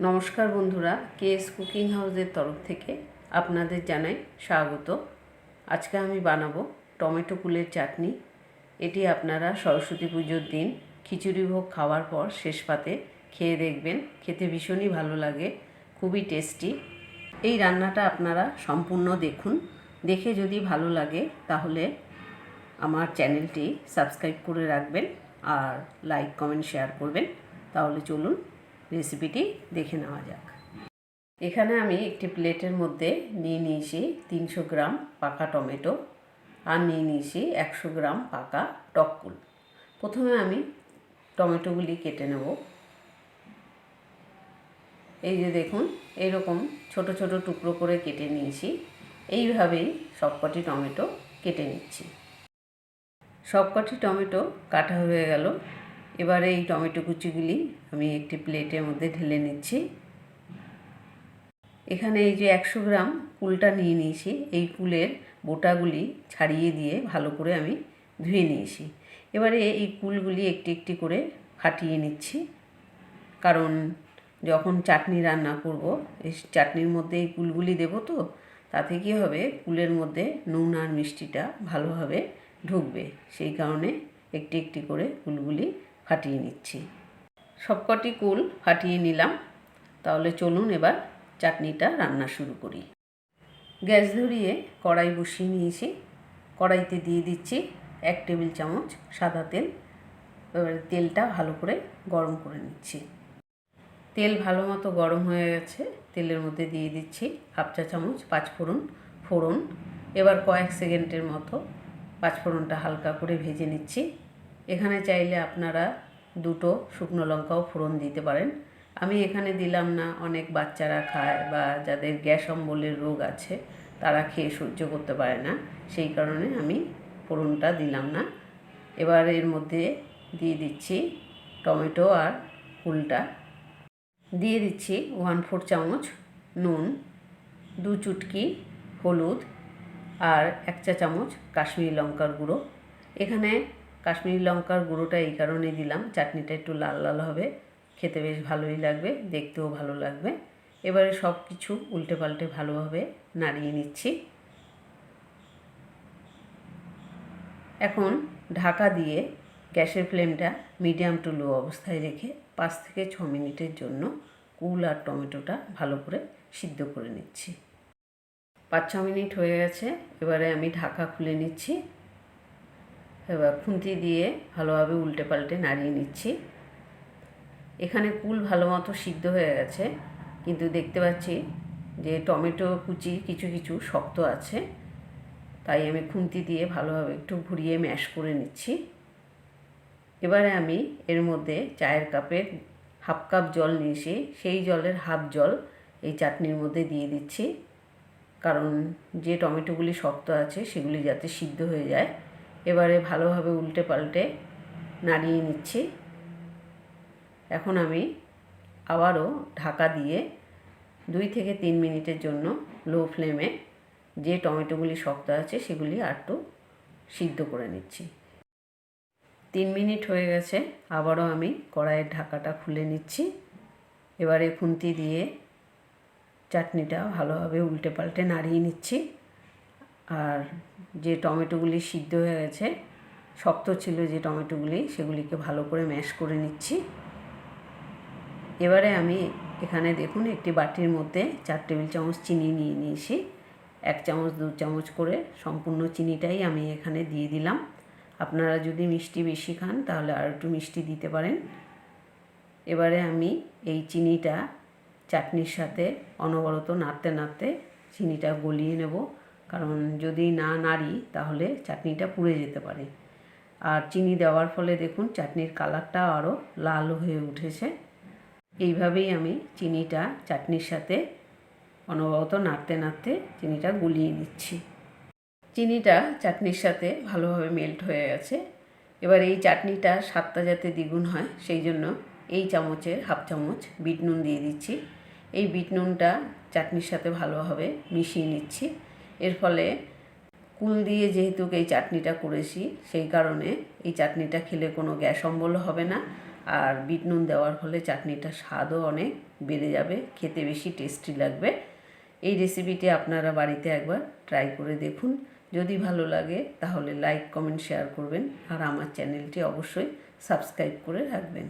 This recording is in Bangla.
নমস্কার বন্ধুরা, কেএস কুকিং হাউসের তরফ থেকে আপনাদের জানাই স্বাগত। আজকে আমি বানাবো টমেটো কুলের চাটনি। এটি আপনারা সরস্বতী পুজোর দিন খিচুড়ি ভোগ খাওয়ার পর শেষ পাতে খেয়ে দেখবেন, খেতে ভীষণই ভালো লাগে, খুবই টেস্টি। এই রান্নাটা আপনারা সম্পূর্ণ দেখুন, দেখে যদি ভালো লাগে তাহলে আমার চ্যানেলটি সাবস্ক্রাইব করে রাখবেন আর লাইক কমেন্ট শেয়ার করবেন। তাহলে চলুন রেসিপিটি দেখে নেওয়া যাক। এখানে আমি একটি প্লেটের মধ্যে নিয়ে নিয়েছি 300 গ্রাম পাকা টমেটো আর নিয়ে নিয়েছি 100 গ্রাম পাকা টক কুল। প্রথমে আমি টমেটোগুলি কেটে নেব। এই যে দেখুন, এরকম ছোট ছোট টুকরো করে কেটে নিয়েছি। এইভাবেই সবকটি টমেটো কেটে নিচ্ছি। সবকটি টমেটো কাটা হয়ে গেল। এবারে এই টমেটো কুচিগুলি আমি একটি প্লেটের মধ্যে ঢেলে নিচ্ছি। এখানে এই যে 100 গ্রাম কুলটা নিয়ে নিয়েছি, এই কুলের বোটাগুলি ছাড়িয়ে দিয়ে ভালো করে আমি ধুয়ে নিয়েছি। এবারে এই কুলগুলি একটি একটি করে ফাটিয়ে নিচ্ছি, কারণ যখন চাটনি রান্না করব এই চাটনির মধ্যে এই কুলগুলি দেবো, তো তাতে কী হবে, কুলের মধ্যে নুন আর মিষ্টিটা ভালোভাবে ঢুকবে। সেই কারণে একটি একটি করে কুলগুলি ফাটিয়ে নিচ্ছি। সবকটি কুল ফাটিয়ে নিলাম। তাহলে চলুন এবার চাটনিটা রান্না শুরু করি। গ্যাস ধরিয়ে কড়াই বসিয়ে নিয়েছি। কড়াইতে দিয়ে দিচ্ছি 1 টেবিল চামচ সাদা তেল। এবার তেলটা ভালো করে গরম করে নিচ্ছি। তেল ভালো মতো গরম হয়ে গেছে। তেলের মধ্যে দিয়ে দিচ্ছি 1/2 চা চামচ ফোড়ন। এবার কয়েক সেকেন্ডের মতো পাঁচফোড়নটা হালকা করে ভেজে নিচ্ছি। এখানে চাইলে আপনারা 2টো শুকনো লঙ্কাও ফোড়ন দিতে পারেন। আমি এখানে দিলাম না, অনেক বাচ্চারা খায় বা যাদের গ্যাস অম্বলের রোগ আছে তারা খেয়ে সহ্য করতে পারে না, সেই কারণে আমি ফোড়নটা দিলাম না। এবার এর মধ্যে দিয়ে দিচ্ছি টমেটো আর কুলটা। দিয়ে দিচ্ছি 1/4 চামচ নুন, 2 চুটকি হলুদ আর 1 চা চামচ কাশ্মীরি লঙ্কার গুঁড়ো। এখানে কাশ্মীরি লঙ্কার গুঁড়োটা এই কারণে দিলাম, চাটনিটা একটু লাল লাল হবে, খেতে বেশ ভালোই লাগবে, দেখতেও ভালো লাগবে। এবারে সব কিছু উল্টে পাল্টে ভালোভাবে নাড়িয়ে নিচ্ছি। এখন ঢাকা দিয়ে গ্যাসের ফ্লেমটা মিডিয়াম টু লো অবস্থায় রেখে 5 থেকে 6 মিনিটের জন্য কুল আর টমেটোটা ভালো করে সিদ্ধ করে নিচ্ছি। 5-6 মিনিট হয়ে গেছে। এবারে আমি ঢাকা খুলে নিচ্ছি। এবার খুন্তি দিয়ে ভালোভাবে উল্টে পাল্টে নাড়িয়ে নিচ্ছি। এখানে কুল ভালো মতো সিদ্ধ হয়ে গেছে, কিন্তু দেখতে পাচ্ছি যে টমেটো কুচি কিছু কিছু শক্ত আছে, তাই আমি খুন্তি দিয়ে ভালোভাবে একটু ঘুরিয়ে ম্যাশ করে নিচ্ছি। এবারে আমি এর মধ্যে চায়ের কাপের 1/2 কাপ জল নিয়েছি, সেই জলের হাফ জল এই চাটনির মধ্যে দিয়ে দিচ্ছি, কারণ যে টমেটোগুলি শক্ত আছে সেগুলি যাতে সিদ্ধ হয়ে যায়। এবারে ভালোভাবে উল্টে পাল্টে নাড়িয়ে নিচ্ছি। এখন আমি আবারও ঢাকা দিয়ে 2 থেকে 3 মিনিটের জন্য লো ফ্লেমে যে টমেটোগুলি শক্ত আছে সেগুলি আরেকটু সিদ্ধ করে নিচ্ছি। 3 মিনিট হয়ে গেছে। আবারও আমি কড়াইয়ের ঢাকাটা খুলে নিচ্ছি। এবারে খুন্তি দিয়ে চাটনিটা ভালোভাবে উল্টে পাল্টে নাড়িয়ে নিচ্ছি। আর যে টমেটোগুলি সিদ্ধ হয়ে গেছে, শক্ত ছিল যে টমেটোগুলি, সেগুলিকে ভালো করে ম্যাশ করে নিচ্ছি। এবারে আমি এখানে দেখুন একটি বাটির মধ্যে 4 টেবিল চামচ চিনি নিয়ে নিয়েছি। 1 চামচ 2 চামচ করে সম্পূর্ণ চিনিটাই আমি এখানে দিয়ে দিলাম। আপনারা যদি মিষ্টি বেশি খান তাহলে আর একটু মিষ্টি দিতে পারেন। এবারে আমি এই চিনিটা চাটনির সাথে অনবরত নাড়তে নাড়তে চিনিটা গলিয়ে নেব, কারণ যদি না নাড়ি তাহলে চাটনিটা পুড়ে যেতে পারে। আর চিনি দেওয়ার ফলে দেখুন চাটনির কালারটা আরও লাল হয়ে উঠেছে। এইভাবেই আমি চিনিটা চাটনির সাথে অনবরত নাড়তে নাড়তে চিনিটা গলিয়ে নিচ্ছি। চিনিটা চাটনির সাথে ভালোভাবে মেল্ট হয়ে গেছে। এবার এই চাটনিটা স্বাদটা যাতে দ্বিগুণ হয় সেই জন্য এই চামচের 1/2 চামচ বিট নুন দিয়ে দিচ্ছি। এই বিট নুনটা চাটনির সাথে ভালোভাবে মিশিয়ে নিচ্ছি। এর ফলে কুল দিয়ে যেহেতু এই চাটনিটা করেছি, সেই কারণে এই চাটনিটা খেলে কোনো গ্যাস অম্বল হবে না, আর বিট নুন দেওয়ার ফলে চাটনিটার স্বাদও অনেক বেড়ে যাবে, খেতে বেশি টেস্টি লাগবে। এই রেসিপিটি আপনারা বাড়িতে একবার ট্রাই করে দেখুন। যদি ভালো লাগে তাহলে লাইক, কমেন্ট, শেয়ার করবেন আর আমার চ্যানেলটি অবশ্যই সাবস্ক্রাইব করে রাখবেন।